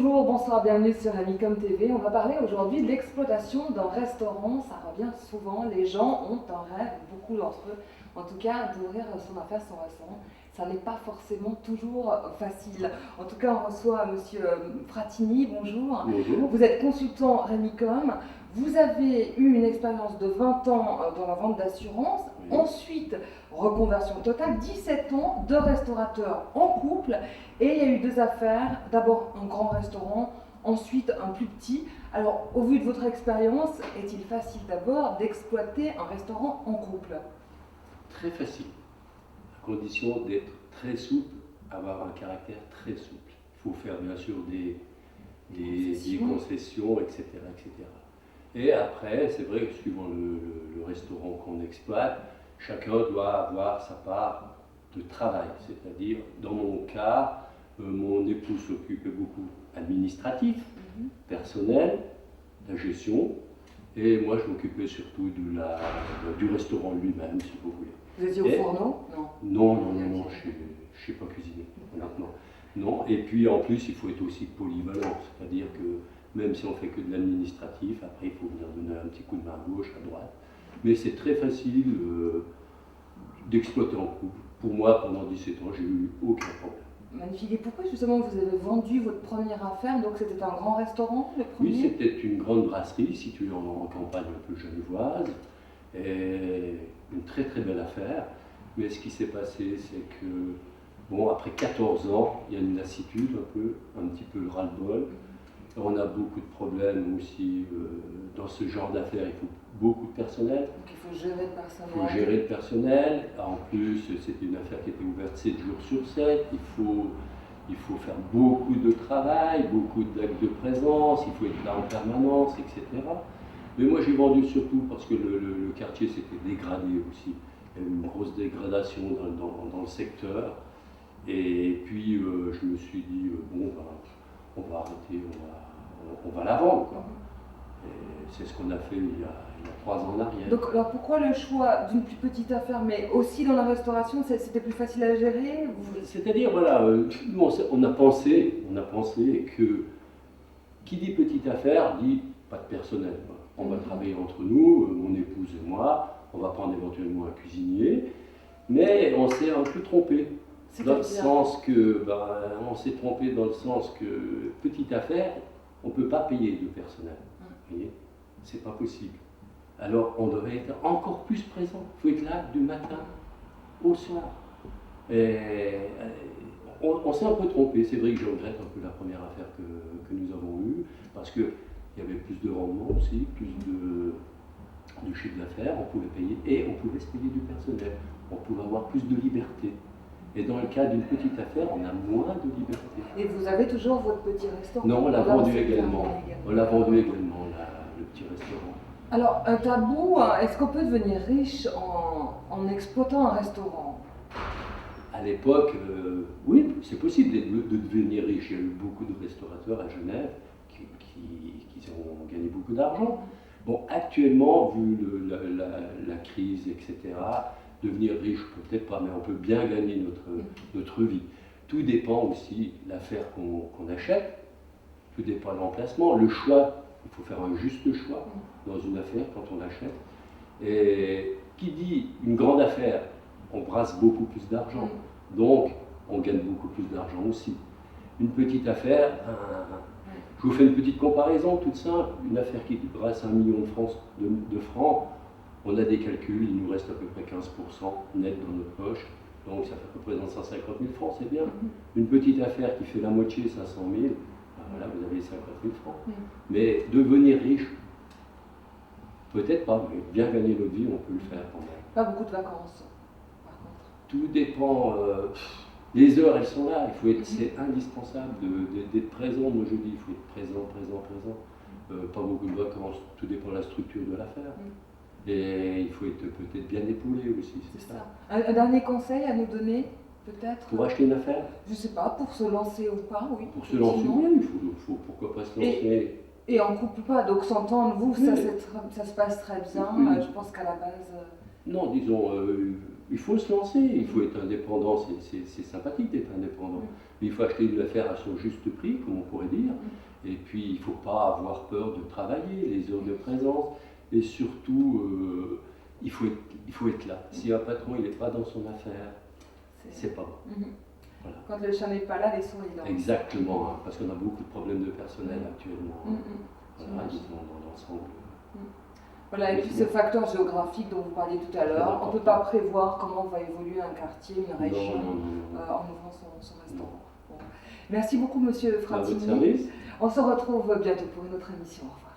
Bonjour, bonsoir, bienvenue sur Amicom TV. On va parler aujourd'hui de l'exploitation d'un restaurant. Ça revient souvent, les gens ont un rêve, beaucoup d'entre eux, en tout cas, d'ouvrir son affaire, son restaurant. Ça n'est pas forcément toujours facile. En tout cas, on reçoit Monsieur Fratini, bonjour. Bonjour. Vous êtes consultant Remicom. Vous avez eu une expérience de 20 ans dans la vente d'assurance. Oui. Ensuite, reconversion totale, 17 ans de restaurateur en couple. Et il y a eu deux affaires. D'abord un grand restaurant, ensuite un plus petit. Alors, au vu de votre expérience, est-il facile d'abord d'exploiter un restaurant en couple? Très facile, à condition d'être très souple, avoir un caractère très souple. Il faut faire bien sûr des concessions, etc., etc. Et après, c'est vrai que suivant le restaurant qu'on exploite, chacun doit avoir sa part de travail. C'est-à-dire, dans mon cas, mon épouse s'occupait beaucoup administratif, personnel, de la gestion, et moi je m'occupais surtout du restaurant lui-même, si vous voulez. Vous étiez au fourneau? Non, je ne sais pas cuisiner, honnêtement. Non, et puis en plus, il faut être aussi polyvalent, c'est-à-dire que même si on fait que de l'administratif, après il faut venir donner un petit coup de main à gauche, à droite. Mais c'est très facile d'exploiter en couple. Pour moi, pendant 17 ans, j'ai eu aucun problème. Magnifique. Et pourquoi justement vous avez vendu votre première affaire? Donc c'était un grand restaurant, le premier? Oui, c'était une grande brasserie située en campagne un peu genevoise, et une très très belle affaire. Mais ce qui s'est passé, c'est que, bon, après 14 ans, il y a une lassitude un petit peu le ras-le-bol. On a beaucoup de problèmes aussi dans ce genre d'affaires, il faut beaucoup de personnel. Donc il faut gérer le personnel. Il faut gérer le personnel. En plus, c'était une affaire qui était ouverte 7 jours sur 7. Il faut faire beaucoup de travail, beaucoup d'actes de présence, il faut être là en permanence, etc. Mais moi j'ai vendu surtout parce que le quartier s'était dégradé aussi. Il y a eu une grosse dégradation dans le secteur. Et puis je me suis dit, bon, ben, on va arrêter, on va la vendre, quoi. Et c'est ce qu'on a fait il y a 3 ans en arrière. Donc alors pourquoi le choix d'une plus petite affaire, mais aussi dans la restauration, c'était plus facile à gérer? C'est-à-dire, voilà, nous on a pensé que qui dit petite affaire dit pas de personnel. On va travailler entre nous, mon épouse et moi, on va prendre éventuellement un cuisinier, mais on s'est un peu trompé. Dans le sens que, on s'est trompé dans le sens que petite affaire, on ne peut pas payer de personnel. Vous voyez, c'est pas possible. Alors on devrait être encore plus présent. Il faut être là du matin au soir. Et on s'est un peu trompé. C'est vrai que je regrette un peu la première affaire que nous avons eue, parce qu'il y avait plus de rendement aussi, plus de chiffre d'affaires, on pouvait payer et on pouvait se payer du personnel. On pouvait avoir plus de liberté. Et dans le cas d'une petite affaire, on a moins de liberté. Et vous avez toujours votre petit restaurant? Non, on l'a vendu également. On l'a vendu également, le petit restaurant. Alors, un tabou, est-ce qu'on peut devenir riche en exploitant un restaurant? À l'époque, oui, c'est possible de devenir riche. Il y a eu beaucoup de restaurateurs à Genève qui ont gagné beaucoup d'argent. Bon, actuellement, vu la crise, etc., devenir riche, peut-être pas, mais on peut bien gagner notre vie. Tout dépend aussi de l'affaire qu'on achète, tout dépend de l'emplacement, le choix. Il faut faire un juste choix dans une affaire quand on l'achète. Et qui dit une grande affaire, on brasse beaucoup plus d'argent, donc on gagne beaucoup plus d'argent aussi. Une petite affaire, je vous fais une petite comparaison toute simple, une affaire qui brasse 1 million de francs, on a des calculs, il nous reste à peu près 15% net dans notre poche, donc ça représente 150 000 francs, c'est bien. Une petite affaire qui fait la moitié, 500 000, voilà, vous avez 50 000 francs. Mais devenir riche, peut-être pas, mais bien gagner notre vie, on peut le faire quand même. Pas beaucoup de vacances, par contre. Tout dépend, les heures elles sont là, c'est indispensable d'être présent, moi je dis, il faut être présent. Pas beaucoup de vacances, tout dépend de la structure de l'affaire. Et il faut être peut-être bien épaulé aussi, c'est ça. Un dernier conseil à nous donner, peut-être? Pour acheter une affaire? Je ne sais pas, pour se lancer ou pas, oui. Pour se lancer, oui, il faut pourquoi pas se lancer. Et en couple pas, donc s'entendre, vous, ça se passe très bien, je pense qu'à la base... Non, disons, il faut se lancer, il faut être indépendant, c'est sympathique d'être indépendant. Mais il faut acheter une affaire à son juste prix, comme on pourrait dire. Et puis il ne faut pas avoir peur de travailler, les heures de présence. Et surtout, il faut être là. Si un patron il n'est pas dans son affaire, c'est pas bon. Voilà. Quand le chat n'est pas là, les souris dansent. Exactement, hein, parce qu'on a beaucoup de problèmes de personnel actuellement. Voilà, ils sont dans l'ensemble. Voilà, et puis ce facteur géographique dont vous parliez tout à l'heure, on ne peut pas prévoir comment va évoluer un quartier, une région en ouvrant son restaurant. Bon. Merci beaucoup, Monsieur Fratini. On se retrouve bientôt pour une autre émission. Au revoir.